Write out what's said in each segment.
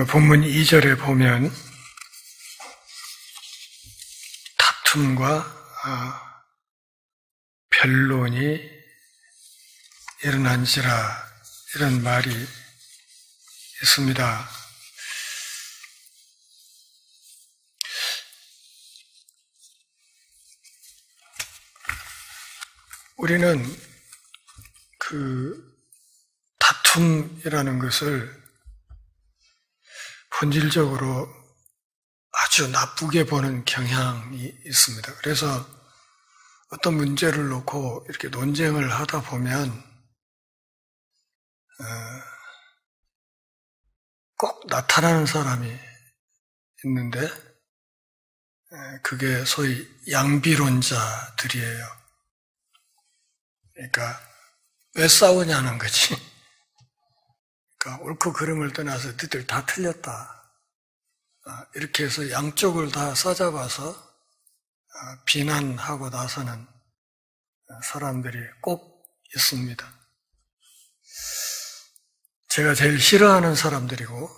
본문 2절에 보면 다툼과 변론이 일어난지라 이런 말이 있습니다. 우리는 그 다툼이라는 것을 본질적으로 아주 나쁘게 보는 경향이 있습니다. 그래서 어떤 문제를 놓고 이렇게 논쟁을 하다 보면 꼭 나타나는 사람이 있는데 그게 소위 양비론자들이에요. 그러니까 왜 싸우냐는 거지. 그러니까 옳고 그름을 떠나서 너희들 다 틀렸다. 이렇게 해서 양쪽을 다 싸잡아서 비난하고 나서는 사람들이 꼭 있습니다. 제가 제일 싫어하는 사람들이고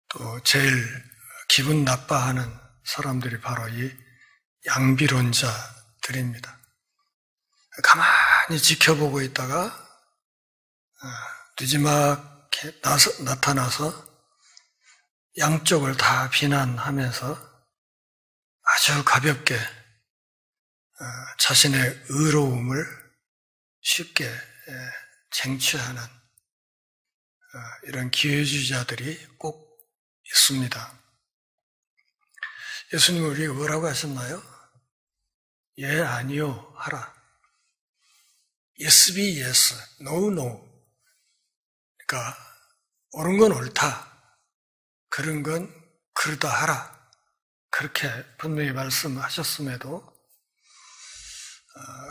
또 제일 기분 나빠하는 사람들이 바로 이 양비론자들입니다. 가만히 지켜보고 있다가 늦지막하게 나타나서 양쪽을 다 비난하면서 아주 가볍게 자신의 의로움을 쉽게 쟁취하는 이런 기회주의자들이 꼭 있습니다. 예수님은 우리에게 뭐라고 하셨나요? 예, 아니요 하라. Yes be yes, no no. 그러니까 옳은 건 옳다. 그런 건 그러다 하라. 그렇게 분명히 말씀하셨음에도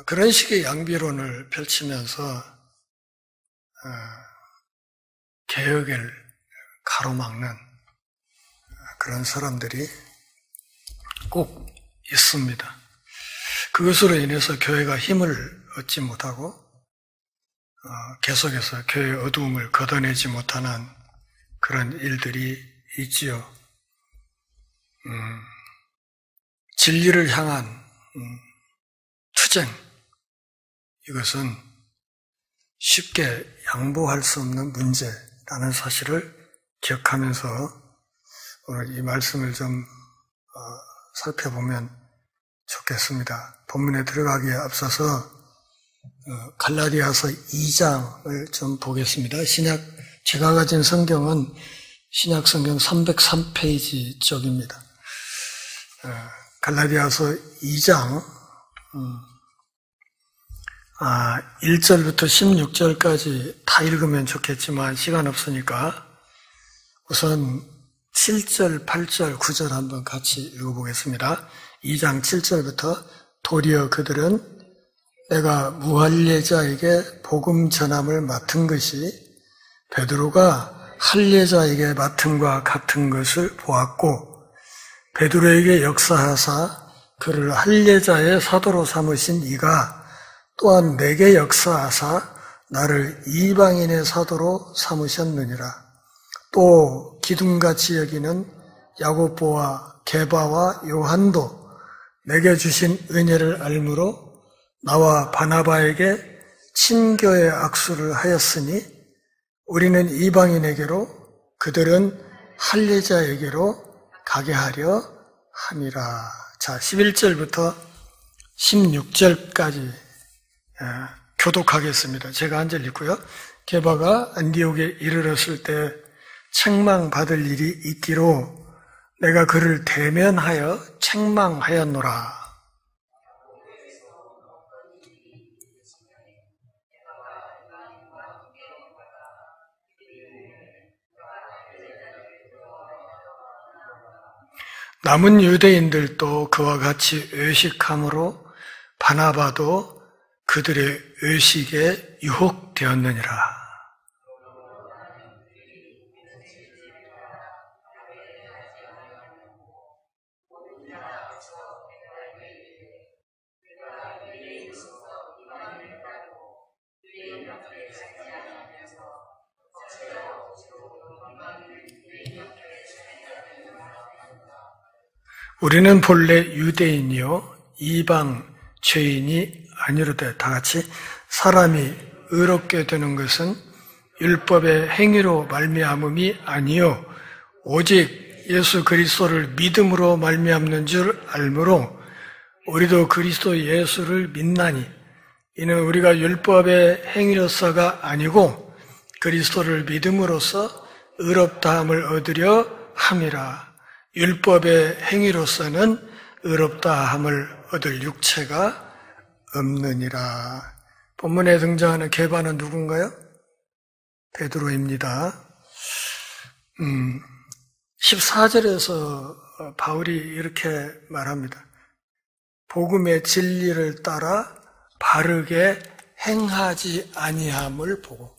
그런 식의 양비론을 펼치면서 개혁을 가로막는 그런 사람들이 꼭 있습니다. 그것으로 인해서 교회가 힘을 얻지 못하고 계속해서 교회의 어두움을 걷어내지 못하는 그런 일들이 있지요. 진리를 향한 투쟁, 이것은 쉽게 양보할 수 없는 문제라는 사실을 기억하면서 오늘 이 말씀을 좀 살펴보면 좋겠습니다. 본문에 들어가기에 앞서서 갈라디아서 2장을 좀 보겠습니다. 제가 가진 성경은 신약 성경 303페이지 쪽입니다. 갈라디아서 2장 1절부터 16절까지 다 읽으면 좋겠지만 시간 없으니까 우선 7절, 8절, 9절 한번 같이 읽어보겠습니다. 2장 7절부터 도리어 그들은 내가 무할례자에게 복음 전함을 맡은 것이 베드로가 할례자에게 맡음과 같은 것을 보았고 베드로에게 역사하사 그를 할례자의 사도로 삼으신 이가 또한 내게 역사하사 나를 이방인의 사도로 삼으셨느니라. 또 기둥같이 여기는 야고보와 게바와 요한도 내게 주신 은혜를 알므로 나와 바나바에게 친교의 악수를 하였으니 우리는 이방인에게로 그들은 할례자에게로 가게 하려 함이라. 자, 11절부터 16절까지 교독하겠습니다. 제가 한 절 읽고요. 게바가 안디옥에 이르렀을 때 책망받을 일이 있기로 내가 그를 대면하여 책망하였노라. 남은 유대인들도 그와 같이 의식함으로 바나바도 그들의 의식에 유혹되었느니라. 우리는 본래 유대인이요 이방 죄인이 아니로되, 다 같이. 사람이 의롭게 되는 것은 율법의 행위로 말미암음이 아니요 오직 예수 그리스도를 믿음으로 말미암는 줄 알므로 우리도 그리스도 예수를 믿나니, 이는 우리가 율법의 행위로서가 아니고 그리스도를 믿음으로써 의롭다함을 얻으려 함이라. 율법의 행위로서는 의롭다함을 얻을 육체가 없느니라. 본문에 등장하는 게바는 누군가요? 베드로입니다. 14절에서 바울이 이렇게 말합니다. 복음의 진리를 따라 바르게 행하지 아니함을 보고.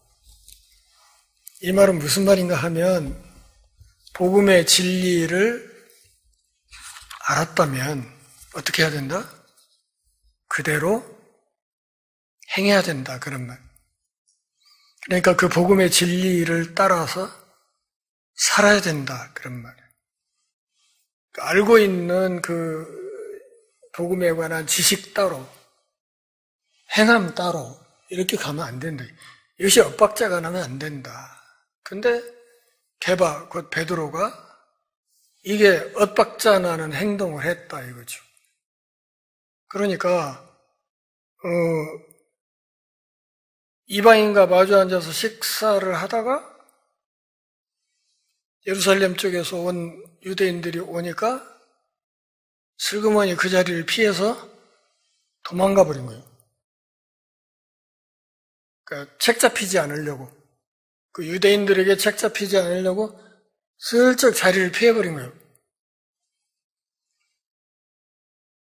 이 말은 무슨 말인가 하면, 복음의 진리를 알았다면 어떻게 해야 된다? 그대로 행해야 된다, 그런 말. 그러니까 그 복음의 진리를 따라서 살아야 된다, 그런 말이에요. 알고 있는 그 복음에 관한 지식 따로, 행함 따로 이렇게 가면 안 된다. 이것이 엇박자가 나면 안 된다. 근데 게바, 곧 베드로가 이게 엇박자 나는 행동을 했다 이거죠. 그러니까 이방인과 마주 앉아서 식사를 하다가 예루살렘 쪽에서 온 유대인들이 오니까 슬그머니 그 자리를 피해서 도망가 버린 거예요. 그러니까 책 잡히지 않으려고, 그 유대인들에게 책 잡히지 않으려고 슬쩍 자리를 피해버린 거예요.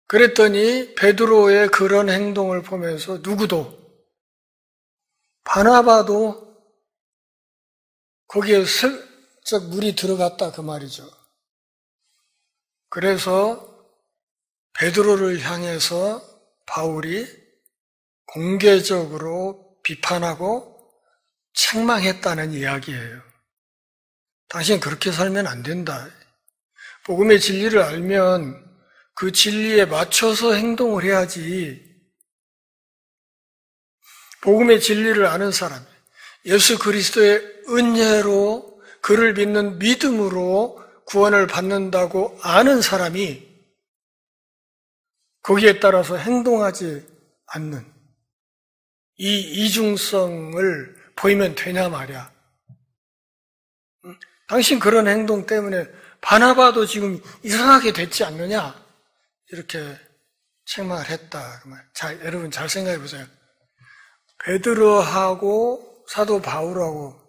그랬더니 베드로의 그런 행동을 보면서 누구도, 바나바도 거기에 슬쩍 물이 들어갔다 그 말이죠. 그래서 베드로를 향해서 바울이 공개적으로 비판하고 책망했다는 이야기예요. 당신 그렇게 살면 안 된다. 복음의 진리를 알면 그 진리에 맞춰서 행동을 해야지. 복음의 진리를 아는 사람, 예수 그리스도의 은혜로 그를 믿는 믿음으로 구원을 받는다고 아는 사람이 거기에 따라서 행동하지 않는 이 이중성을 보이면 되냐 말이야. 당신 그런 행동 때문에 바나바도 지금 이상하게 됐지 않느냐? 이렇게 책망을 했다. 자, 여러분 잘 생각해 보세요. 베드로하고 사도 바울하고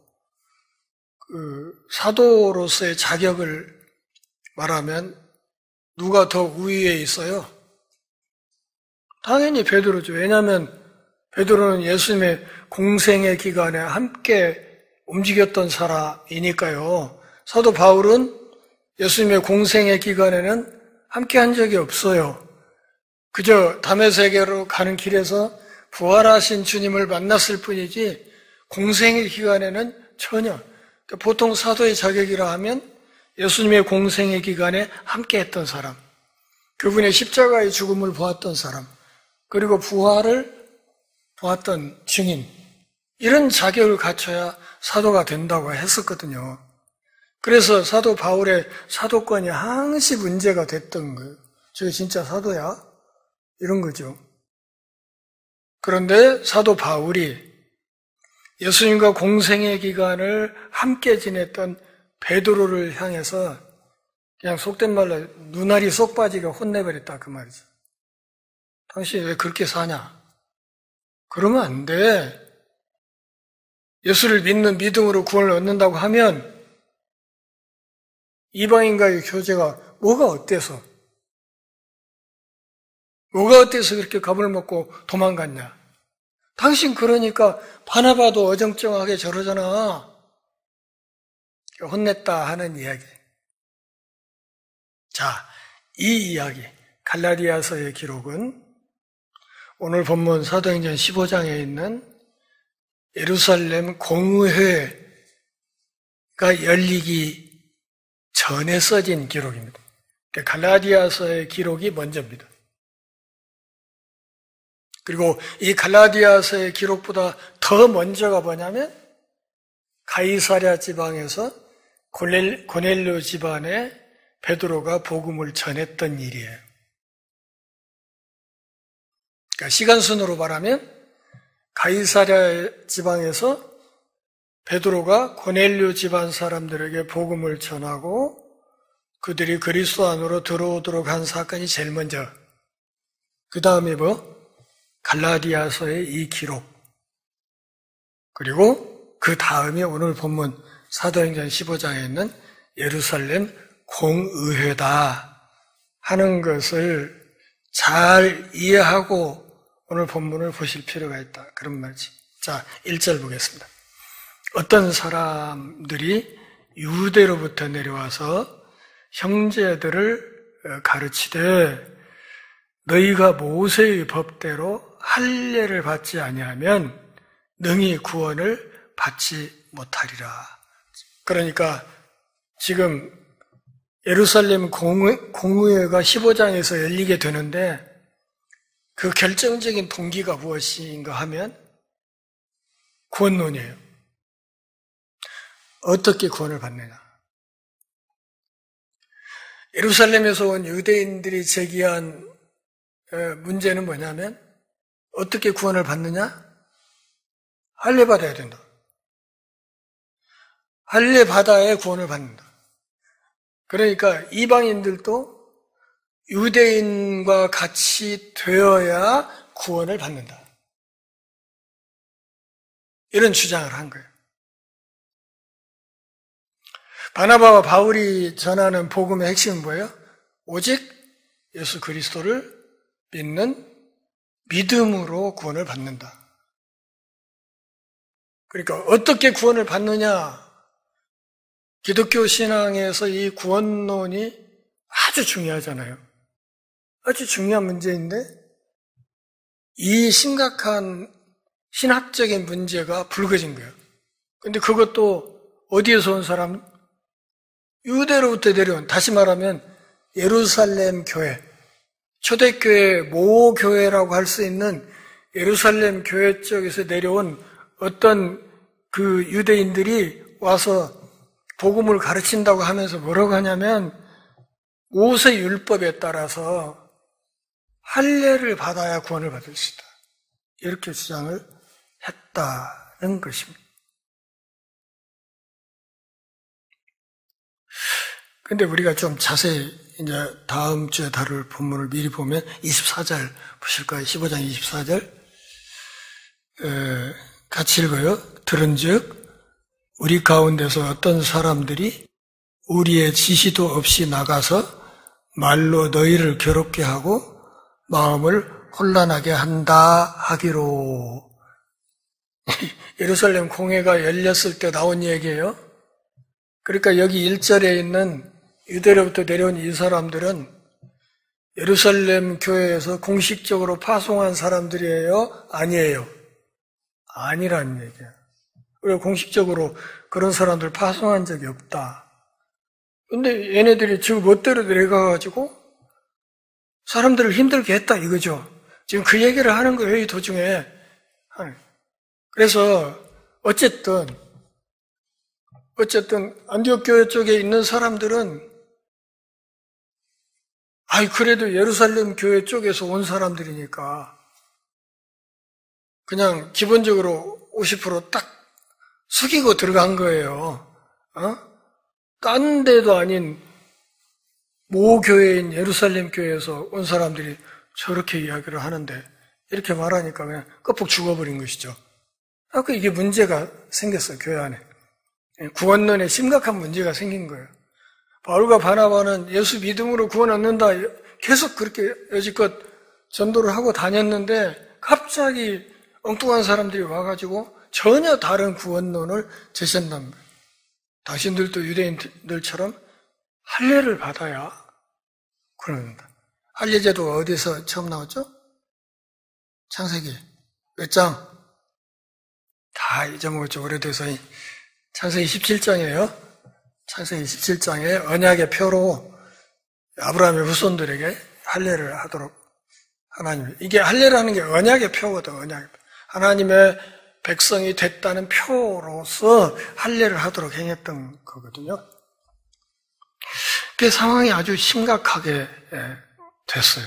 그 사도로서의 자격을 말하면 누가 더 우위에 있어요? 당연히 베드로죠. 왜냐하면 베드로는 예수님의 공생의 기간에 함께 움직였던 사람이니까요. 사도 바울은 예수님의 공생의 기간에는 함께 한 적이 없어요. 그저 다메섹으로 가는 길에서 부활하신 주님을 만났을 뿐이지 공생의 기간에는 전혀, 보통 사도의 자격이라 하면 예수님의 공생의 기간에 함께 했던 사람, 그분의 십자가의 죽음을 보았던 사람, 그리고 부활을 보았던 증인, 이런 자격을 갖춰야 사도가 된다고 했었거든요. 그래서 사도 바울의 사도권이 항시 문제가 됐던 거예요. 저게 진짜 사도야? 이런 거죠. 그런데 사도 바울이 예수님과 공생의 기간을 함께 지냈던 베드로를 향해서 그냥 속된 말로 눈알이 쏙 빠지게 혼내버렸다 그 말이죠. 당신 왜 그렇게 사냐? 그러면 안 돼. 예수를 믿는 믿음으로 구원을 얻는다고 하면 이방인과의 교제가 뭐가 어때서 그렇게 겁을 먹고 도망갔냐? 당신 그러니까 바나바도 어정쩡하게 저러잖아. 혼냈다 하는 이야기. 자, 이 이야기, 갈라디아서의 기록은 오늘 본문 사도행전 15장에 있는 예루살렘 공의회가 열리기 전에 써진 기록입니다. 갈라디아서의 기록이 먼저입니다. 그리고 이 갈라디아서의 기록보다 더 먼저가 뭐냐면 가이사랴 지방에서 고넬료 집안에 베드로가 복음을 전했던 일이에요. 그러니까 시간순으로 말하면 가이사랴 지방에서 베드로가 고넬료 집안 사람들에게 복음을 전하고 그들이 그리스도 안으로 들어오도록 한 사건이 제일 먼저. 그 다음에 갈라디아서의 이 기록. 그리고 그 다음에 오늘 본문 사도행전 15장에 있는 예루살렘 공의회다 하는 것을 잘 이해하고 오늘 본문을 보실 필요가 있다. 그런 말이지. 자, 1절 보겠습니다. 어떤 사람들이 유대로부터 내려와서 형제들을 가르치되 너희가 모세의 법대로 할례를 받지 아니하면 능히 구원을 받지 못하리라. 그러니까 지금 예루살렘 공의회가 15장에서 열리게 되는데 그 결정적인 동기가 무엇인가 하면 구원론이에요. 어떻게 구원을 받느냐. 예루살렘에서 온 유대인들이 제기한 문제는 뭐냐면 어떻게 구원을 받느냐? 할례 받아야 된다. 할례 받아야 구원을 받는다. 그러니까 이방인들도 유대인과 같이 되어야 구원을 받는다. 이런 주장을 한 거예요. 바나바와 바울이 전하는 복음의 핵심은 뭐예요? 오직 예수 그리스도를 믿는 믿음으로 구원을 받는다. 그러니까 어떻게 구원을 받느냐? 기독교 신앙에서 이 구원론이 아주 중요하잖아요. 아주 중요한 문제인데 이 심각한 신학적인 문제가 불거진 거예요. 근데 그것도 어디에서 온 사람? 유대로부터 내려온, 다시 말하면 예루살렘 교회, 초대교회 모교회라고 할 수 있는 예루살렘 교회 쪽에서 내려온 어떤 그 유대인들이 와서 복음을 가르친다고 하면서 뭐라고 하냐면 모세 율법에 따라서 할례를 받아야 구원을 받을 수 있다. 이렇게 주장을 했다는 것입니다. 근데 우리가 좀 자세히 이제 다음 주에 다룰 본문을 미리 보면 24절 보실 거예요. 15장 24절. 같이 읽어요. 들은즉 우리 가운데서 어떤 사람들이 우리의 지시도 없이 나가서 말로 너희를 괴롭게 하고 마음을 혼란하게 한다 하기로. 예루살렘 공회가 열렸을 때 나온 얘기예요. 그러니까 여기 1절에 있는 유대로부터 내려온 이 사람들은 예루살렘 교회에서 공식적으로 파송한 사람들이에요? 아니에요? 아니라는 얘기야. 우리가 공식적으로 그런 사람들 파송한 적이 없다. 근데 얘네들이 지금 멋대로 내려가가지고 사람들을 힘들게 했다 이거죠. 지금 그 얘기를 하는 거예요, 이 도중에. 그래서 어쨌든 안디옥 교회 쪽에 있는 사람들은 그래도 예루살렘 교회 쪽에서 온 사람들이니까 그냥 기본적으로 50% 딱 숙이고 들어간 거예요. 딴 데도 아닌 모교회인 예루살렘 교회에서 온 사람들이 저렇게 이야기를 하는데 이렇게 말하니까 그냥 껍벅 죽어버린 것이죠. 이게 문제가 생겼어요, 교회 안에. 구원론에 심각한 문제가 생긴 거예요. 바울과 바나바는 예수 믿음으로 구원 얻는다 계속 그렇게 여지껏 전도를 하고 다녔는데 갑자기 엉뚱한 사람들이 와가지고 전혀 다른 구원론을 제시한단 말이에요. 당신들도 유대인들처럼 할례를 받아야 그런다. 할례제도가 어디서 처음 나왔죠? 창세기 몇 장? 다 잊어먹었죠. 오래돼서. 창세기 17장이에요. 창세기 17장에 언약의 표로 아브라함의 후손들에게 할례를 하도록 하나님, 이게 할례라는 게 언약의 표거든. 언약의 표. 하나님의 백성이 됐다는 표로서 할례를 하도록 행했던 거거든요. 그 상황이 아주 심각하게 됐어요.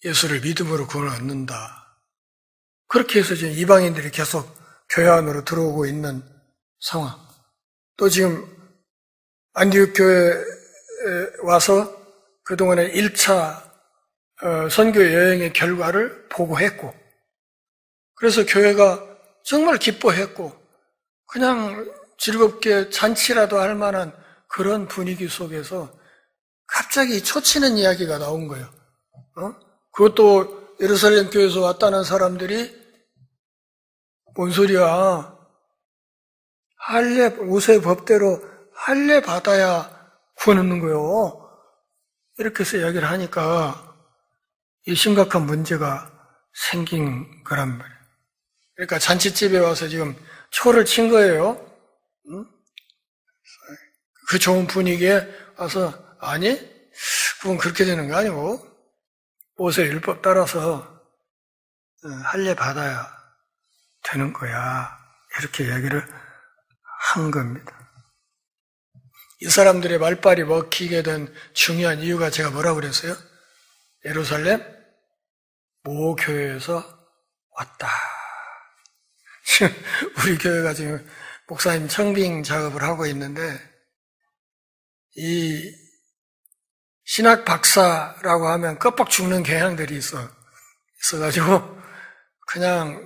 예수를 믿음으로 구원을 얻는다. 그렇게 해서 지금 이방인들이 계속 교회 안으로 들어오고 있는 상황. 또 지금 안디옥 교회에 와서 그동안의 1차 선교 여행의 결과를 보고했고, 그래서 교회가 정말 기뻐했고 그냥 즐겁게 잔치라도 할 만한 그런 분위기 속에서 갑자기 초치는 이야기가 나온 거예요. 그것도 예루살렘 교회에서 왔다는 사람들이 뭔 소리야? 할례, 모세 법대로 할례 받아야 구원 얻는 거요. 이렇게 해서 이야기를 하니까 이 심각한 문제가 생긴 거란 말이에요. 그러니까 잔치집에 와서 지금 초를 친 거예요. 그 좋은 분위기에 와서 아니, 그건 그렇게 되는 거 아니고 모세 율법 따라서 할례 받아야 되는 거야. 이렇게 이야기를 한 겁니다. 이 사람들의 말빨이 먹히게 된 중요한 이유가 제가 뭐라고 그랬어요? 예루살렘 모교회에서 왔다. 지금 우리 교회가 지금 목사님 청빙 작업을 하고 있는데 이 신학 박사라고 하면 껍벅 죽는 경향들이 있어가지고 그냥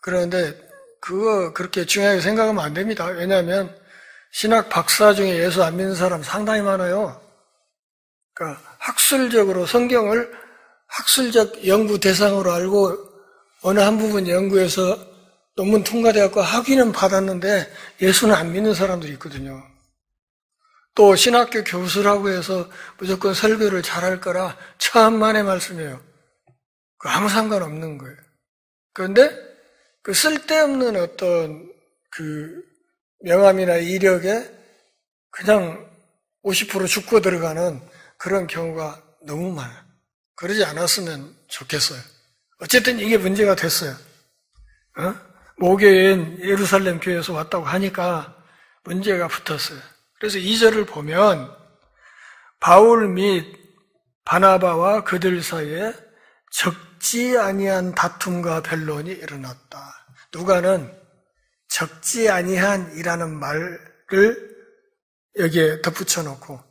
그런데 그거 그렇게 중요하게 생각하면 안 됩니다. 왜냐하면 신학 박사 중에 예수 안 믿는 사람 상당히 많아요. 그러니까 학술적으로 성경을 학술적 연구 대상으로 알고 어느 한 부분 연구해서 논문 통과되었고 학위는 받았는데 예수는 안 믿는 사람들이 있거든요. 또 신학교 교수라고 해서 무조건 설교를 잘할 거라 천만의 말씀이에요. 아무 상관없는 거예요. 그런데 그 쓸데없는 어떤 그 명함이나 이력에 그냥 50% 죽고 들어가는 그런 경우가 너무 많아요. 그러지 않았으면 좋겠어요. 어쨌든 이게 문제가 됐어요. 모교인 예루살렘 교회에서 왔다고 하니까 문제가 붙었어요. 그래서 2절을 보면 바울 및 바나바와 그들 사이에 적지 아니한 다툼과 변론이 일어났다. 누가는 적지 아니한이라는 말을 여기에 덧붙여 놓고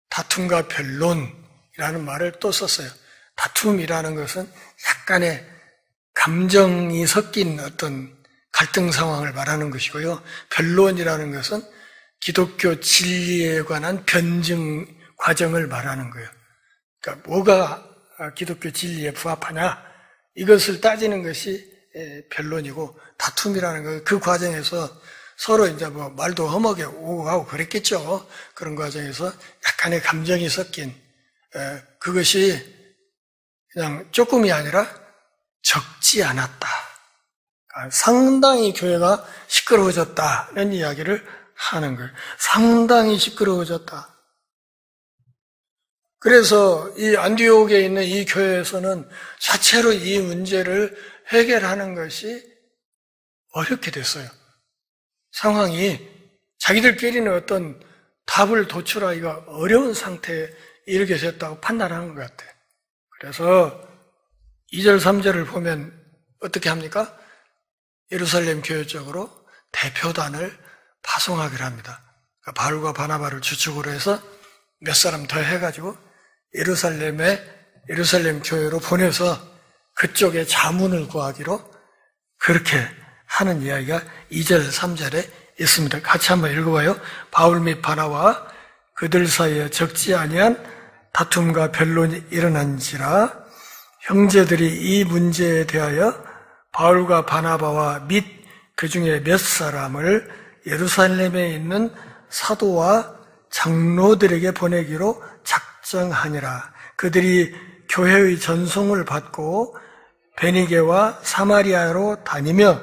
다툼과 변론이라는 말을 또 썼어요. 다툼이라는 것은 약간의 감정이 섞인 어떤 갈등 상황을 말하는 것이고요. 변론이라는 것은 기독교 진리에 관한 변증 과정을 말하는 거예요. 그러니까 뭐가 기독교 진리에 부합하냐 이것을 따지는 것이 변론이고 다툼이라는 것, 그 과정에서 서로 이제 뭐 말도 험하게 오고 가고 그랬겠죠. 그런 과정에서 약간의 감정이 섞인 그것이 그냥 조금이 아니라 적지 않았다. 그러니까 상당히 교회가 시끄러워졌다는 이야기를 하는 거예요. 상당히 시끄러워졌다. 그래서 이 안디옥에 있는 이 교회에서는 자체로 이 문제를 해결하는 것이 어렵게 됐어요. 상황이 자기들끼리는 어떤 답을 도출하기가 어려운 상태에 이르게 됐다고 판단하는 것 같아요. 그래서 2절, 3절을 보면 어떻게 합니까? 예루살렘 교회 쪽으로 대표단을 파송하기로 합니다. 그러니까 바울과 바나바를 주축으로 해서 몇 사람 더 해가지고 예루살렘 교회로 보내서 그쪽에 자문을 구하기로 그렇게 하는 이야기가 2절, 3절에 있습니다. 같이 한번 읽어봐요. 바울 및 바나바와 그들 사이에 적지 아니한 다툼과 변론이 일어난지라 형제들이 이 문제에 대하여 바울과 바나바와 및 그 중에 몇 사람을 예루살렘에 있는 사도와 장로들에게 보내기로 작정하니라. 그들이 교회의 전송을 받고 베니게와 사마리아로 다니며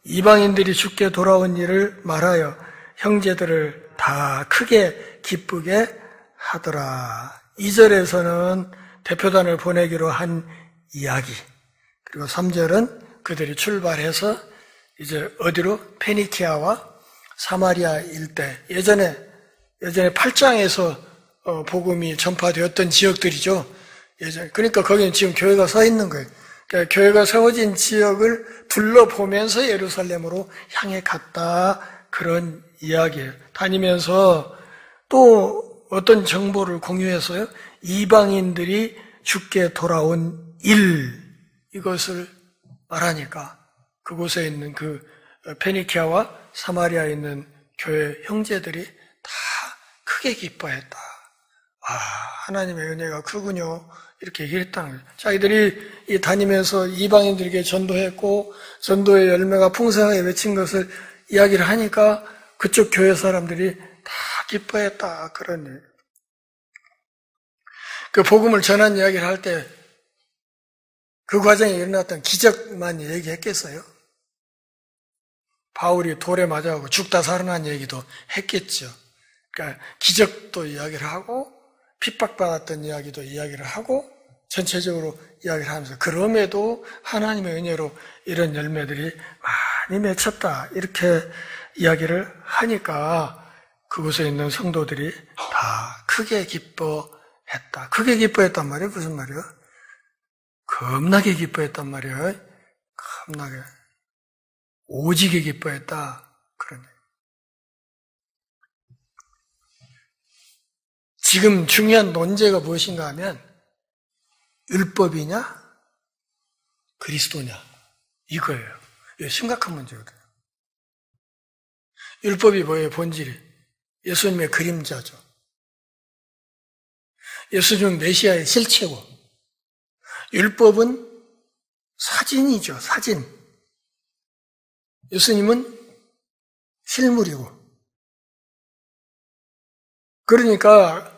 이방인들이 죽게 돌아온 일을 말하여 형제들을 다 크게 기쁘게 하더라. 2절에서는 대표단을 보내기로 한 이야기, 그리고 3절은 그들이 출발해서 이제 어디로? 페니키아와 사마리아 일대, 예전에 8장에서 복음이 전파되었던 지역들이죠. 그러니까 거기는 지금 교회가 서 있는 거예요. 그러니까 교회가 세워진 지역을 둘러보면서 예루살렘으로 향해 갔다, 그런 이야기예요. 다니면서 또 어떤 정보를 공유해서요, 이방인들이 죽게 돌아온 이것을 말하니까 그곳에 있는 그 페니키아와 사마리아에 있는 교회 형제들이 다 크게 기뻐했다. 하나님의 은혜가 크군요, 이렇게 얘기했다는 거예요. 자기들이 다니면서 이방인들에게 전도했고 전도의 열매가 풍성하게 맺힌 것을 이야기를 하니까 그쪽 교회 사람들이 다 기뻐했다, 그런 얘기예요. 그 복음을 전한 이야기를 할 때 그 과정에 일어났던 기적만 얘기했겠어요? 바울이 돌에 맞아가고 죽다 살아난 얘기도 했겠죠. 그러니까 기적도 이야기를 하고 핍박받았던 이야기도 이야기를 하고 전체적으로 이야기를 하면서, 그럼에도 하나님의 은혜로 이런 열매들이 많이 맺혔다, 이렇게 이야기를 하니까 그곳에 있는 성도들이 다 크게 기뻐했다. 크게 기뻐했단 말이에요. 무슨 말이에요? 겁나게 기뻐했단 말이에요. 겁나게. 오지게 기뻐했다, 그런 얘기예요. 지금 중요한 논제가 무엇인가 하면 율법이냐 그리스도냐, 이거예요. 이게 심각한 문제거든요. 율법이 뭐예요? 본질이 예수님의 그림자죠. 예수님은 메시아의 실체고, 율법은 사진이죠. 사진. 예수님은 실물이고. 그러니까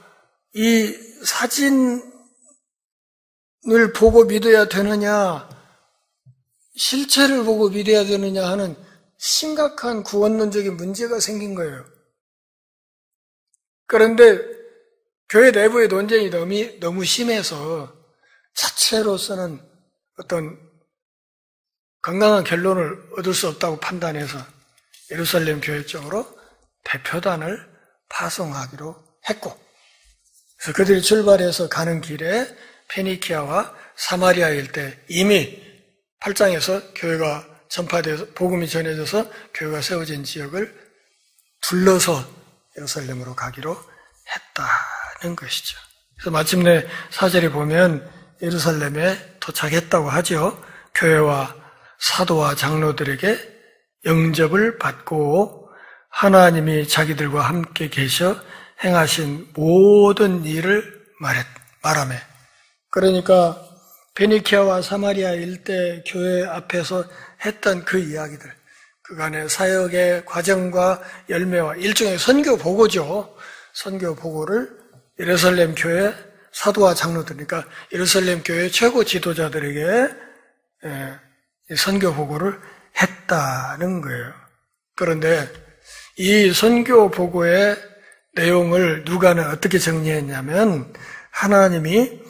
이 사진을 보고 믿어야 되느냐, 실체를 보고 믿어야 되느냐 하는 심각한 구원론적인 문제가 생긴 거예요. 그런데 교회 내부의 논쟁이 너무 심해서 자체로서는 어떤 건강한 결론을 얻을 수 없다고 판단해서 예루살렘 교회 쪽으로 대표단을 파송하기로 했고, 그래서 그들이 출발해서 가는 길에 페니키아와 사마리아 일대, 이미 8장에서 교회가 전파돼서 복음이 전해져서 교회가 세워진 지역을 둘러서 예루살렘으로 가기로 했다는 것이죠. 그래서 마침내 4절에 보면 예루살렘에 도착했다고 하죠. 교회와 사도와 장로들에게 영접을 받고 하나님이 자기들과 함께 계셔 행하신 모든 일을 말하며, 그러니까 베니키아와 사마리아 일대 교회 앞에서 했던 그 이야기들, 그간의 사역의 과정과 열매와 일종의 선교 보고죠. 선교 보고를 예루살렘 교회 사도와 장로들, 그러니까 예루살렘 교회 최고 지도자들에게 선교 보고를 했다는 거예요. 그런데 이 선교 보고의 내용을 누가는 어떻게 정리했냐면, 하나님이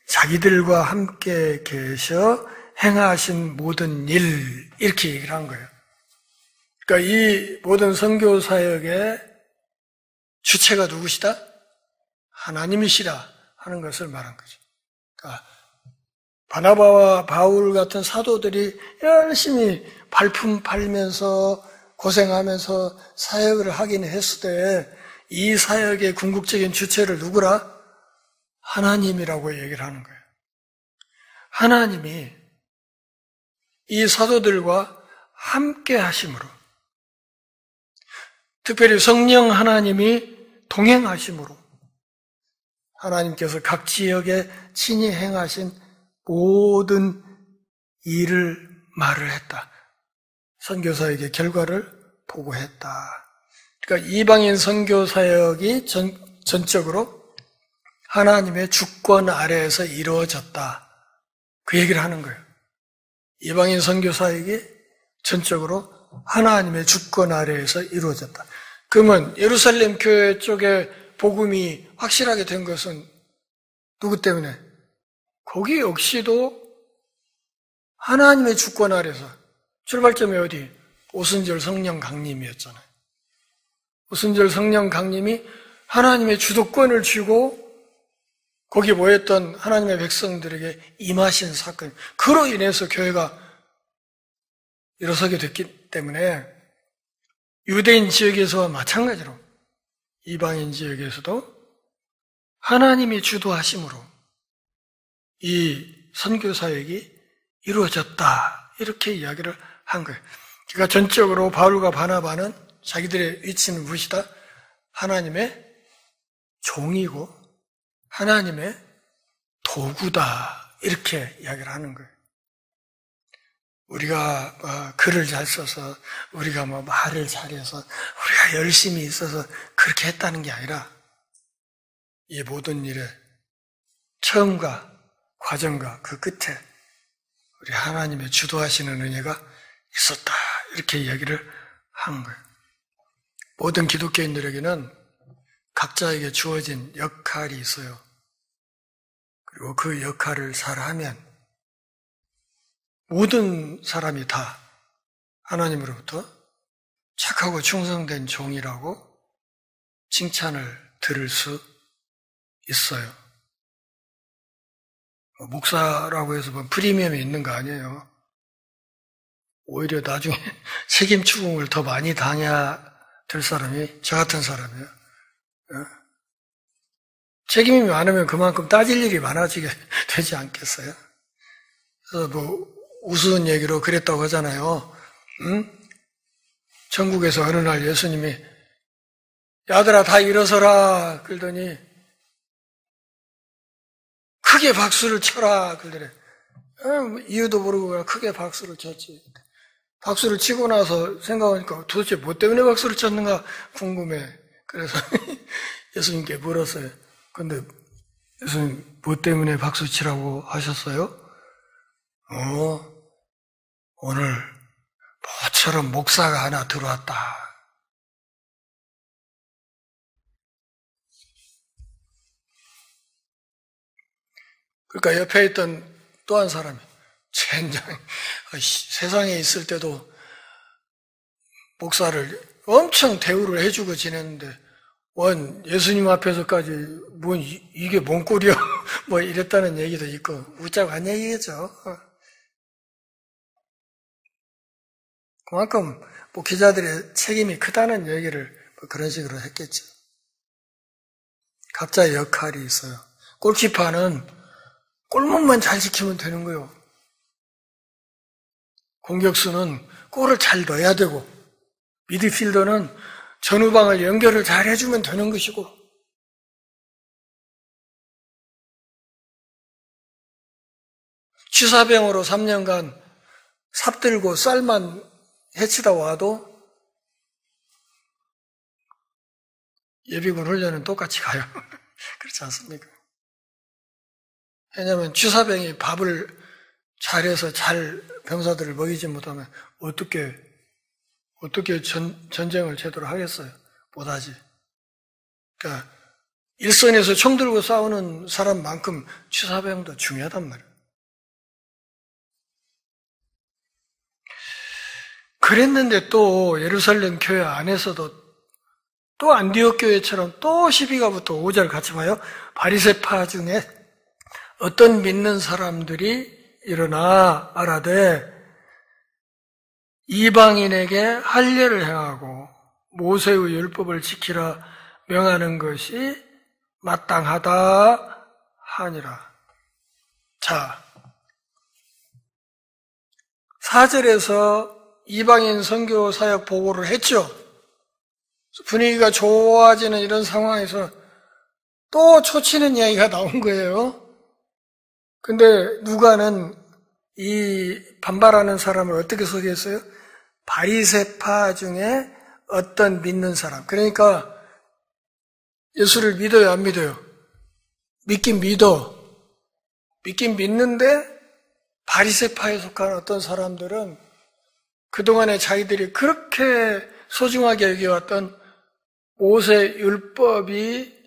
자기들과 함께 계셔 행하신 모든 일, 이렇게 얘기를 한 거예요. 그러니까 이 모든 선교 사역의 주체가 누구시다? 하나님이시라 하는 것을 말한 거죠. 그러니까 바나바와 바울 같은 사도들이 열심히 발품 팔면서 고생하면서 사역을 하긴 했을 때 이 사역의 궁극적인 주체를 누구라? 하나님이라고 얘기를 하는 거예요. 하나님이 이 사도들과 함께 하심으로, 특별히 성령 하나님이 동행하심으로 하나님께서 각 지역에 친히 행하신 모든 일을 말을 했다. 선교사역의 결과를 보고했다. 그러니까 이방인 선교사역이 전적으로 하나님의 주권 아래에서 이루어졌다, 그 얘기를 하는 거예요. 이방인 선교사역이 전적으로 하나님의 주권 아래에서 이루어졌다. 그러면 예루살렘 교회 쪽에 복음이 확실하게 된 것은 누구 때문에? 거기 역시도 하나님의 주권 아래서 출발점이 어디? 오순절 성령 강림이었잖아요. 오순절 성령 강림이 하나님의 주도권을 쥐고 거기 모였던 하나님의 백성들에게 임하신 사건, 그로 인해서 교회가 일어서게 됐기 때문에 유대인 지역에서와 마찬가지로 이방인 지역에서도 하나님이 주도하심으로 이 선교 사역이 이루어졌다, 이렇게 이야기를 한 거예요. 그러니까 전적으로 바울과 바나바는 자기들의 위치는 무엇이다? 하나님의 종이고 하나님의 도구다, 이렇게 이야기를 하는 거예요. 우리가 글을 잘 써서, 우리가 말을 잘해서, 우리가 열심히 있어서 그렇게 했다는 게 아니라 이 모든 일의 처음과 과정과 그 끝에 우리 하나님의 주도하시는 은혜가 있었다, 이렇게 이야기를 한 거예요. 모든 기독교인들에게는 각자에게 주어진 역할이 있어요. 그리고 그 역할을 잘하면 모든 사람이 다 하나님으로부터 착하고 충성된 종이라고 칭찬을 들을 수 있어요. 목사라고 해서 프리미엄이 있는 거 아니에요. 오히려 나중에 책임 추궁을 더 많이 당해야 될 사람이 저 같은 사람이에요. 책임이 많으면 그만큼 따질 일이 많아지게 되지 않겠어요? 그래서 우스운 얘기로 그랬다고 하잖아요. 천국에서 어느 날 예수님이 야들아 다 일어서라 그러더니 크게 박수를 쳐라 그러더래. 이유도 모르고 크게 박수를 쳤지. 박수를 치고 나서 생각하니까 도대체 뭐 때문에 박수를 쳤는가 궁금해. 그래서 예수님께 물었어요. 근데 예수님 뭐 때문에 박수 치라고 하셨어요? 오늘 모처럼 목사가 하나 들어왔다. 그러니까 옆에 있던 또 한 사람이 젠장 세상에 있을 때도 목사를 엄청 대우를 해주고 지냈는데 예수님 앞에서까지 이게 뭔 꼴이야 이랬다는 얘기도 있고 웃자고 한 얘기겠죠. 그만큼 기자들의 책임이 크다는 얘기를 그런 식으로 했겠죠. 각자의 역할이 있어요. 골키퍼는 골문만 잘 지키면 되는 거예요. 공격수는 골을 잘 넣어야 되고 미드필더는 전후방을 연결을 잘 해주면 되는 것이고 취사병으로 3년간 삽들고 쌀만 해치다 와도 예비군 훈련은 똑같이 가요. 그렇지 않습니까? 왜냐하면 취사병이 밥을 잘해서 잘 병사들을 먹이지 못하면 어떻게 전쟁을 제대로 하겠어요? 못하지. 그러니까 일선에서 총 들고 싸우는 사람만큼 취사병도 중요하단 말이에요. 그랬는데 또 예루살렘 교회 안에서도 또 안디옥 교회처럼 또 시비가 붙어 5절 같이 봐요. 바리새파 중에 어떤 믿는 사람들이 일어나 말하되 이방인에게 할례를 행하고 모세의 율법을 지키라 명하는 것이 마땅하다 하니라. 자, 4절에서 이방인 선교 사역 보고를 했죠. 분위기가 좋아지는 이런 상황에서 또 초치는 이야기가 나온 거예요. 근데 누가는 이 반발하는 사람을 어떻게 소개했어요? 바리새파 중에 어떤 믿는 사람. 그러니까 예수를 믿어요, 안 믿어요? 믿긴 믿어. 믿긴 믿는데 바리새파에 속한 어떤 사람들은 그동안에 자기들이 그렇게 소중하게 여겨왔던 모세 율법이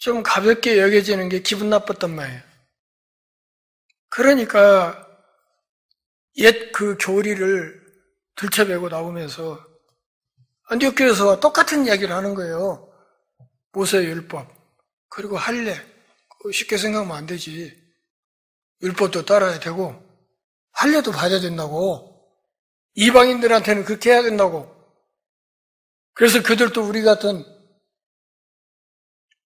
좀 가볍게 여겨지는 게 기분 나빴단 말이에요. 그러니까 옛 그 교리를 들춰내고 나오면서 안디옥교에서 똑같은 이야기를 하는 거예요. 모세 율법, 그리고 할례. 쉽게 생각하면 안 되지. 율법도 따라야 되고 할례도 봐야 된다고. 이방인들한테는 그렇게 해야 된다고. 그래서 그들도 우리 같은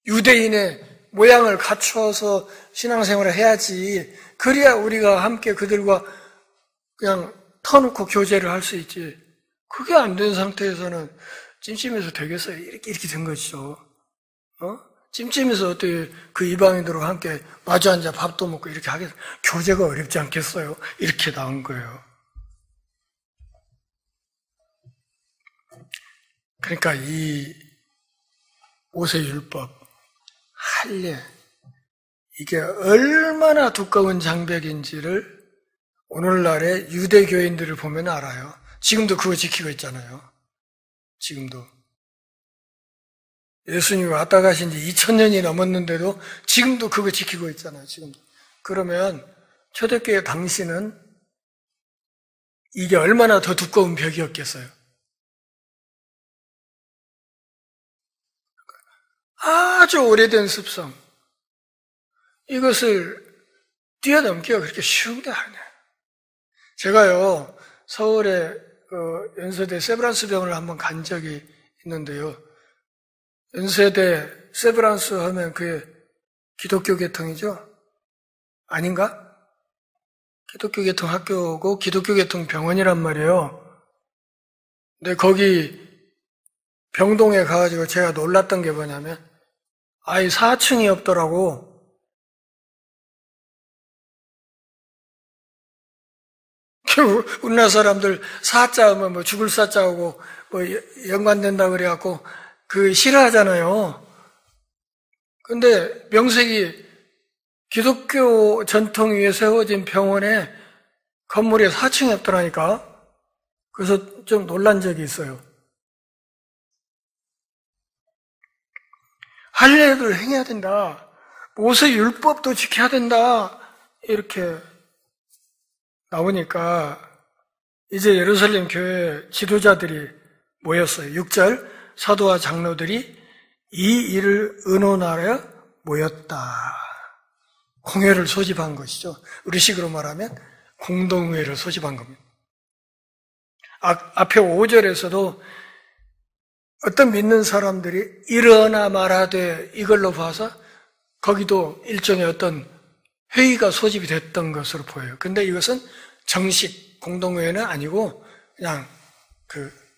유대인의 모양을 갖춰서 신앙생활을 해야지. 그래야 우리가 함께 그들과 그냥 터놓고 교제를 할 수 있지. 그게 안 된 상태에서는 찜찜해서 되겠어요? 이렇게 된 것이죠. 찜찜해서 어떻게 그 이방인들과 함께 마주 앉아 밥도 먹고 이렇게 하겠어요? 교제가 어렵지 않겠어요? 이렇게 나온 거예요. 그러니까 이 모세율법, 할례, 이게 얼마나 두꺼운 장벽인지를 오늘날의 유대교인들을 보면 알아요. 지금도 그거 지키고 있잖아요. 지금도. 예수님이 왔다 가신 지 2000년이 넘었는데도 지금도 그거 지키고 있잖아요. 지금도. 그러면 초대교회 당시는 이게 얼마나 더 두꺼운 벽이었겠어요. 아주 오래된 습성. 이것을 뛰어넘기가 그렇게 쉬운 게 아니에요. 제가요, 서울에 연세대 세브란스 병원을 한번 간 적이 있는데요. 연세대 세브란스 하면 그게 기독교 계통이죠? 아닌가? 기독교 계통 학교고 기독교 계통 병원이란 말이에요. 근데 거기 병동에 가가지고 제가 놀랐던 게 뭐냐면 아예 4층이 없더라고. 우리나라 사람들 사자 하면 뭐 죽을 사자하고 뭐 연관된다 그래갖고 그 싫어하잖아요. 근데 명색이 기독교 전통 위에 세워진 병원에 건물에 4층이 없더라니까. 그래서 좀 놀란 적이 있어요. 할례를 행해야 된다. 모세 율법도 지켜야 된다. 이렇게 나오니까 이제 예루살렘 교회 지도자들이 모였어요. 6절 사도와 장로들이 이 일을 의논하려 모였다. 공회를 소집한 것이죠. 우리식으로 말하면 공동회를 소집한 겁니다. 앞에 5절에서도 어떤 믿는 사람들이 일어나 말하되 이걸로 봐서 거기도 일종의 어떤 회의가 소집이 됐던 것으로 보여요. 근데 이것은 정식 공동회는 아니고 그냥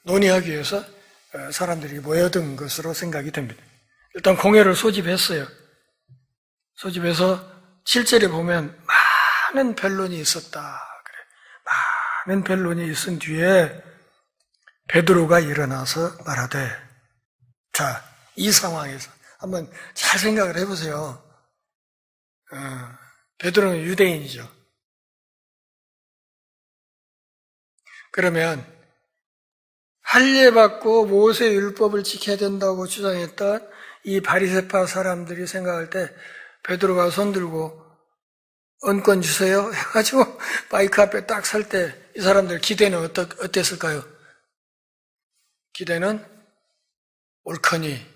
논의하기 위해서 사람들이 모여든 것으로 생각이 됩니다. 일단 공회를 소집했어요. 소집해서 7절에 보면 많은 변론이 있었다. 그래. 많은 변론이 있은 뒤에 베드로가 일어나서 말하되, 자, 이 상황에서 한번 잘 생각을 해보세요. 베드로는 유대인이죠. 그러면 할례 받고 모세 율법을 지켜야 된다고 주장했던 이 바리새파 사람들이 생각할 때 베드로가 손들고 언권 주세요 해가지고 마이크 앞에 딱 설 때 이 사람들 기대는 어땠을까요? 기대는 옳거니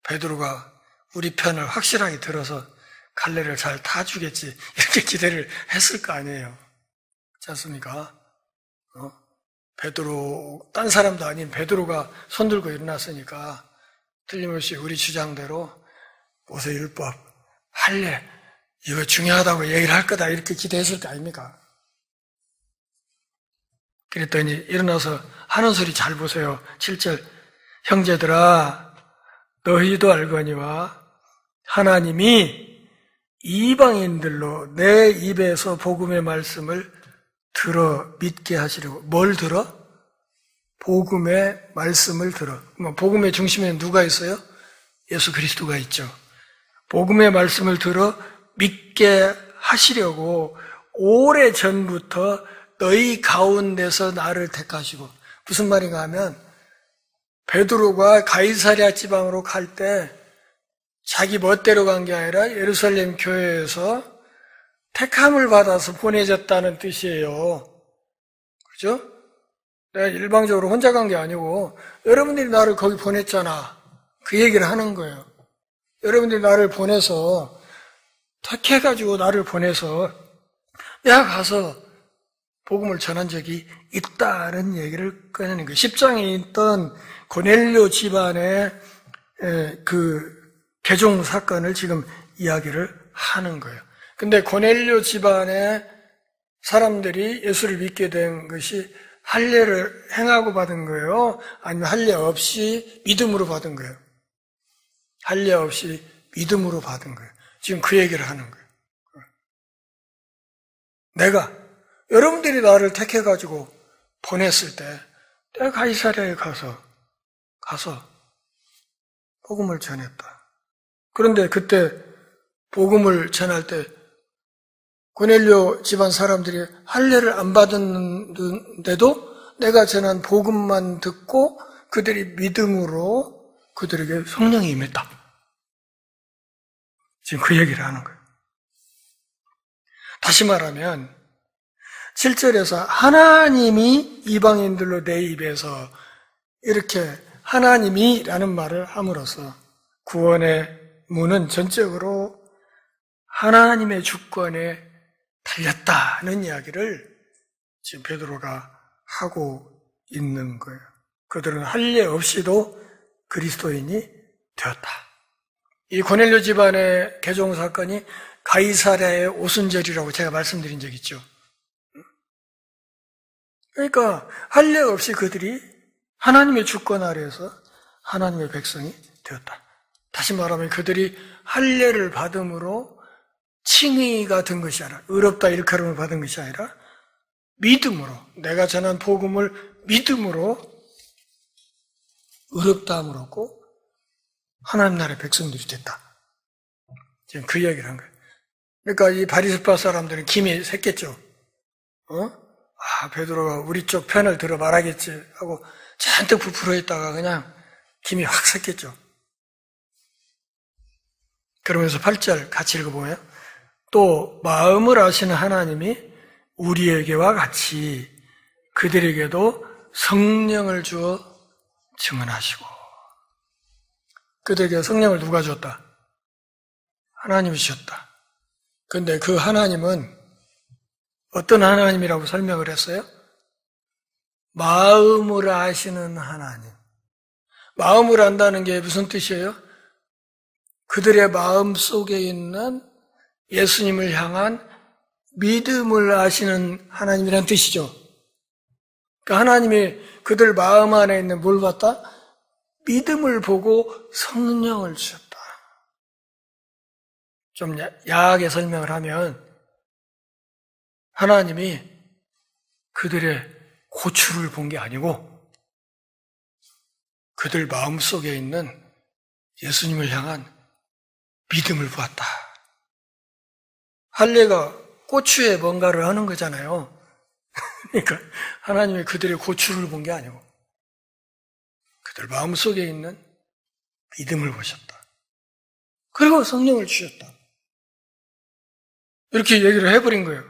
베드로가 우리 편을 확실하게 들어서 갈래를 잘 타주겠지 이렇게 기대를 했을 거 아니에요. 그렇지 않습니까? 베드로, 딴 사람도 아닌 베드로가 손들고 일어났으니까 틀림없이 우리 주장대로 모세율법, 할례 이거 중요하다고 얘기를 할 거다 이렇게 기대했을 거 아닙니까? 그랬더니 일어나서 하는 소리 잘 보세요. 7절 형제들아 너희도 알거니와 하나님이 이방인들로 내 입에서 복음의 말씀을 들어 믿게 하시려고. 뭘 들어? 복음의 말씀을 들어. 복음의 중심에 누가 있어요? 예수 그리스도가 있죠. 복음의 말씀을 들어 믿게 하시려고 오래전부터 너희 가운데서 나를 택하시고. 무슨 말인가 하면 베드로가 가이사랴 지방으로 갈 때 자기 멋대로 간 게 아니라 예루살렘 교회에서 택함을 받아서 보내졌다는 뜻이에요. 그죠? 내가 일방적으로 혼자 간 게 아니고 여러분들이 나를 거기 보냈잖아. 그 얘기를 하는 거예요. 여러분들이 나를 보내서 택해가지고 나를 보내서 내가 가서 복음을 전한 적이 있다는 얘기를 꺼내는 거예요. 10장에 있던 고넬료 집안의 그 개종 사건을 지금 이야기를 하는 거예요. 근데 고넬료 집안의 사람들이 예수를 믿게 된 것이 할례를 행하고 받은 거예요? 아니면 할례 없이 믿음으로 받은 거예요? 할례 없이 믿음으로 받은 거예요. 지금 그 얘기를 하는 거예요. 내가 여러분들이 나를 택해가지고 보냈을 때 내가 가이사랴에 가서 복음을 전했다. 그런데 그때 복음을 전할 때 고넬료 집안 사람들이 할례를 안 받았는데도 내가 전한 복음만 듣고 그들이 믿음으로 그들에게 성령이 임했다. 지금 그 얘기를 하는 거예요. 다시 말하면 7절에서 하나님이 이방인들로 내 입에서 이렇게 하나님이라는 말을 함으로써 구원의 문은 전적으로 하나님의 주권에 달렸다는 이야기를 지금 베드로가 하고 있는 거예요. 그들은 할례 없이도 그리스도인이 되었다. 이 고넬료 집안의 개종 사건이 가이사랴의 오순절이라고 제가 말씀드린 적 있죠. 그러니까 할례 없이 그들이 하나님의 주권 아래에서 하나님의 백성이 되었다. 다시 말하면 그들이 할례를 받음으로 칭의가 된 것이 아니라 의롭다 일컬음을 받은 것이 아니라 믿음으로 내가 전한 복음을 믿음으로 의롭다함을 얻고 하나님 나라의 백성들이 됐다. 지금 그 이야기를 한 거예요. 그러니까 이 바리새파 사람들은 김이 샜겠죠. 베드로가 우리 쪽 편을 들어 말하겠지 하고 잔뜩 부풀어 있다가 그냥 김이 확 샜겠죠. 그러면서 8절 같이 읽어보면 또 마음을 아시는 하나님이 우리에게와 같이 그들에게도 성령을 주어 증언하시고 그들에게 성령을 누가 줬다? 하나님이 주셨다. 그런데 그 하나님은 어떤 하나님이라고 설명을 했어요? 마음을 아시는 하나님. 마음을 안다는 게 무슨 뜻이에요? 그들의 마음 속에 있는 예수님을 향한 믿음을 아시는 하나님이라는 뜻이죠. 그러니까 하나님이 그들 마음 안에 있는 뭘 봤다? 믿음을 보고 성령을 주셨다. 좀 야하게 설명을 하면 하나님이 그들의 고추를 본 게 아니고 그들 마음속에 있는 예수님을 향한 믿음을 보았다. 할례가 고추에 뭔가를 하는 거잖아요. 그러니까 하나님이 그들의 고추를 본 게 아니고 그들 마음속에 있는 믿음을 보셨다. 그리고 성령을 주셨다. 이렇게 얘기를 해버린 거예요.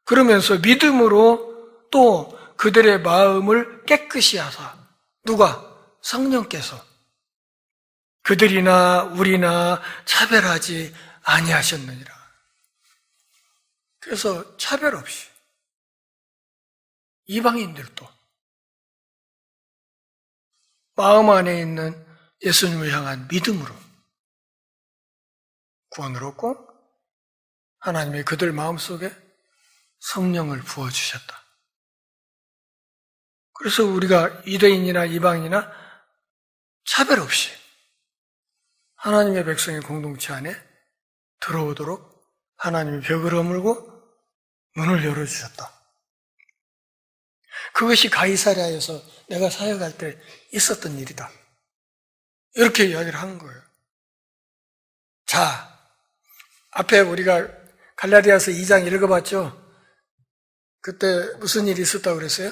그러면서 믿음으로 또 그들의 마음을 깨끗이 하사 누가? 성령께서 그들이나 우리나 차별하지 아니하셨느니라. 그래서 차별 없이 이방인들도 마음 안에 있는 예수님을 향한 믿음으로 구원을 얻고 하나님이 그들 마음속에 성령을 부어주셨다. 그래서 우리가 유대인이나 이방인이나 차별 없이 하나님의 백성의 공동체 안에 들어오도록 하나님이 벽을 허물고 문을 열어주셨다. 그것이 가이사랴에서 내가 사역할 때 있었던 일이다. 이렇게 이야기를 하는 거예요. 자, 앞에 우리가 갈라디아서 2장 읽어봤죠? 그때 무슨 일이 있었다고 그랬어요?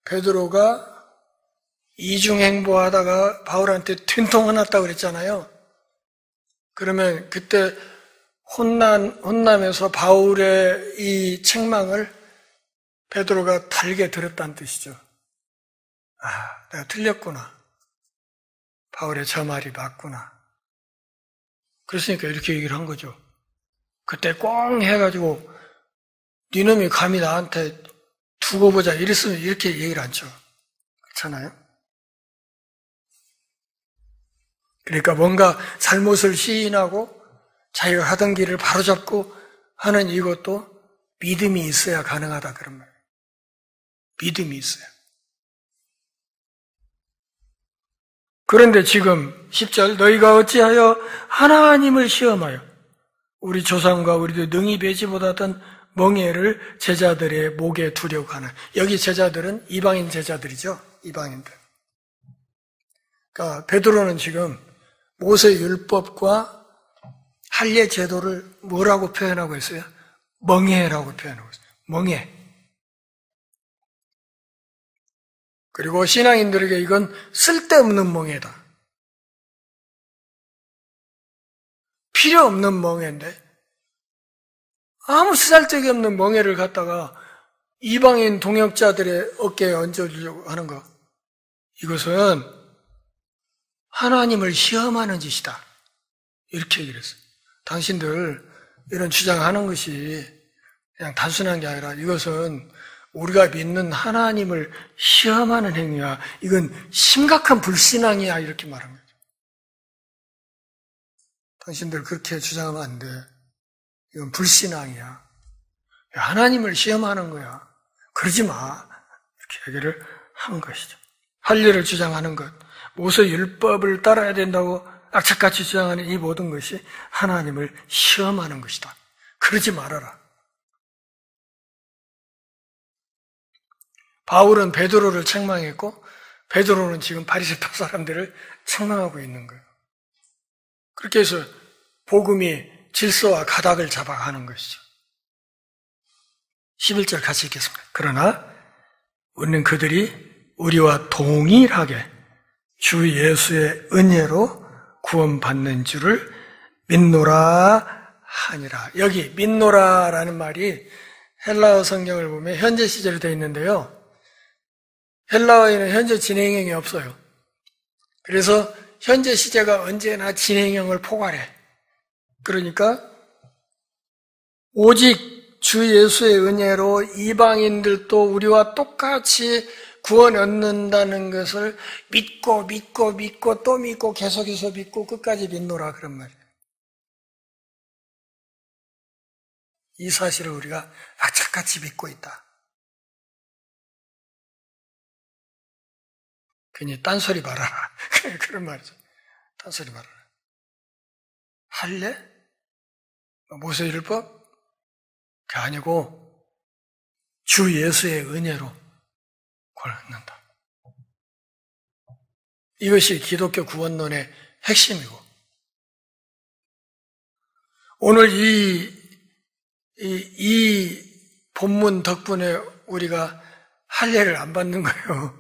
베드로가 이중행보하다가 바울한테 된통 혼났다고 그랬잖아요. 그러면 그때 혼나면서 바울의 이 책망을 베드로가 달게 들었다는 뜻이죠. 아, 내가 틀렸구나. 바울의 저 말이 맞구나. 그랬으니까 이렇게 얘기를 한 거죠. 그때 꽝 해가지고 니놈이 감히 나한테 두고 보자 이랬으면 이렇게 얘기를 안 쳐. 그렇잖아요? 그러니까 뭔가 잘못을 시인하고 자기가 하던 길을 바로잡고 하는 이것도 믿음이 있어야 가능하다 그런 말이에요. 믿음이 있어요. 그런데 지금 10절 너희가 어찌하여 하나님을 시험하여 우리 조상과 우리도 능히 배지 못하던 멍에를 제자들의 목에 두려고 하나. 여기 제자들은 이방인 제자들이죠. 이방인들. 그러니까 베드로는 지금 모세 율법과 할례 제도를 뭐라고 표현하고 있어요? 멍에라고 표현하고 있어요. 멍에. 그리고 신앙인들에게 이건 쓸데없는 멍에다. 필요 없는 멍에인데 아무 쓰잘데기 없는 멍에를 갖다가 이방인 동역자들의 어깨에 얹어주려고 하는 거. 이것은 하나님을 시험하는 짓이다. 이렇게 얘기를 했어요. 당신들 이런 주장하는 것이 그냥 단순한 게 아니라 이것은 우리가 믿는 하나님을 시험하는 행위야. 이건 심각한 불신앙이야. 이렇게 말한 거죠. 당신들 그렇게 주장하면 안 돼. 이건 불신앙이야. 하나님을 시험하는 거야. 그러지 마. 이렇게 얘기를 한 것이죠. 할례를 주장하는 것, 모세 율법을 따라야 된다고 악착같이 주장하는 이 모든 것이 하나님을 시험하는 것이다. 그러지 말아라. 바울은 베드로를 책망했고 베드로는 지금 바리새파 사람들을 책망하고 있는 거예요. 그렇게 해서 복음이 질서와 가닥을 잡아가는 것이죠. 11절 같이 읽겠습니다. 그러나 우리는 그들이 우리와 동일하게 주 예수의 은혜로 구원받는 줄을 믿노라 하니라. 여기 믿노라라는 말이 헬라어 성경을 보면 현재 시제로 되어 있는데요. 헬라어에는 현재 진행형이 없어요. 그래서 현재 시제가 언제나 진행형을 포괄해. 그러니까 오직 주 예수의 은혜로 이방인들도 우리와 똑같이 구원 얻는다는 것을 믿고 또 믿고 계속해서 믿고 끝까지 믿노라 그런 말이에요. 이 사실을 우리가 악착같이 믿고 있다. 괜히 딴소리 말아라. 그런 말이죠. 딴소리 말아라. 할례? 모세율법? 그게 아니고 주 예수의 은혜로 그걸 얻는다. 이것이 기독교 구원론의 핵심이고 오늘 이 본문 덕분에 우리가 할례를 안 받는 거예요.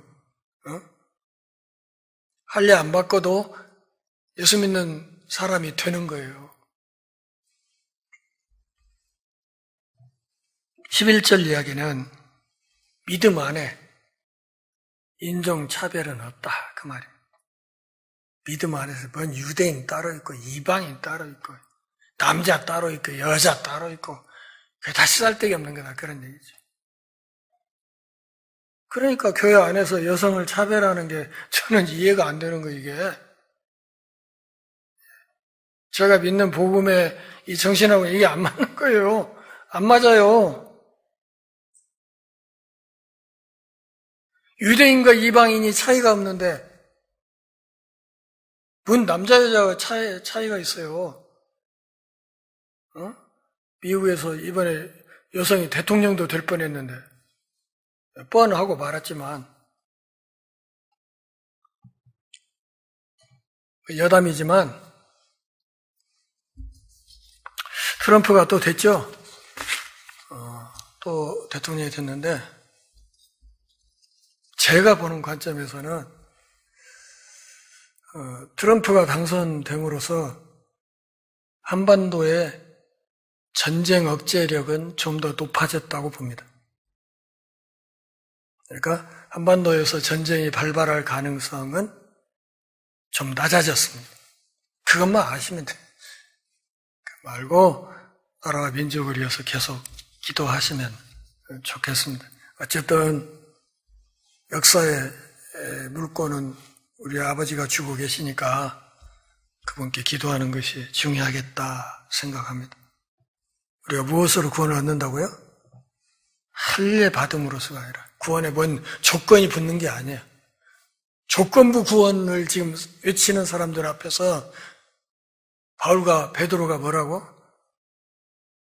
할례 안 받고도 예수 믿는 사람이 되는 거예요. 11절 이야기는 믿음 안에 인종차별은 없다 그 말이에요. 믿음 안에서 뭔 유대인 따로 있고 이방인 따로 있고 남자 따로 있고 여자 따로 있고 그게 다 쓰잘데기 없는 거다 그런 얘기죠. 그러니까 교회 안에서 여성을 차별하는 게 저는 이해가 안 되는 거 이게. 제가 믿는 복음의 이 정신하고 이게 안 맞는 거예요. 안 맞아요. 유대인과 이방인이 차이가 없는데 문 남자 여자가 차이가 있어요. 미국에서 이번에 여성이 대통령도 될 뻔했는데 뻔하고 말았지만 여담이지만 트럼프가 또 됐죠. 또 대통령이 됐는데 제가 보는 관점에서는 트럼프가 당선됨으로써 한반도의 전쟁 억제력은 좀 더 높아졌다고 봅니다. 그러니까 한반도에서 전쟁이 발발할 가능성은 좀 낮아졌습니다. 그것만 아시면 돼요. 말고 나라와 민족을 위해서 계속 기도하시면 좋겠습니다. 어쨌든 역사의 물꼬는 우리 아버지가 주고 계시니까 그분께 기도하는 것이 중요하겠다 생각합니다. 우리가 무엇으로 구원을 얻는다고요? 할례 받음으로서가 아니라 구원에 뭔 조건이 붙는 게 아니에요. 조건부 구원을 지금 외치는 사람들 앞에서 바울과 베드로가 뭐라고?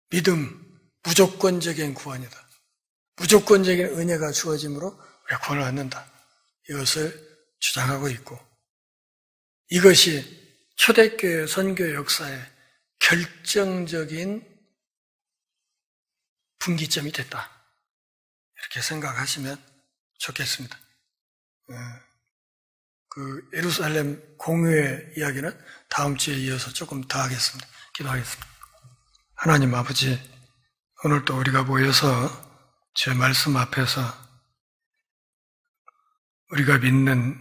믿음, 무조건적인 구원이다. 무조건적인 은혜가 주어짐으로 우리가 구원을 얻는다. 이것을 주장하고 있고 이것이 초대교회 선교 역사의 결정적인 분기점이 됐다. 이렇게 생각하시면 좋겠습니다. 그 예루살렘 공유의 이야기는 다음 주에 이어서 조금 더 하겠습니다. 기도하겠습니다. 하나님 아버지, 오늘 또 우리가 모여서 제 말씀 앞에서 우리가 믿는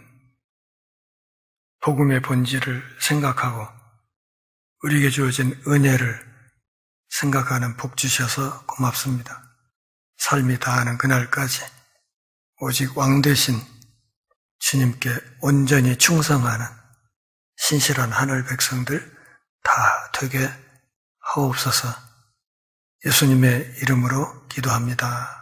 복음의 본질을 생각하고 우리에게 주어진 은혜를 생각하는 복 주셔서 고맙습니다. 삶이 다하는 그날까지 오직 왕 되신 주님께 온전히 충성하는 신실한 하늘 백성들 다 되게 하옵소서. 예수님의 이름으로 기도합니다.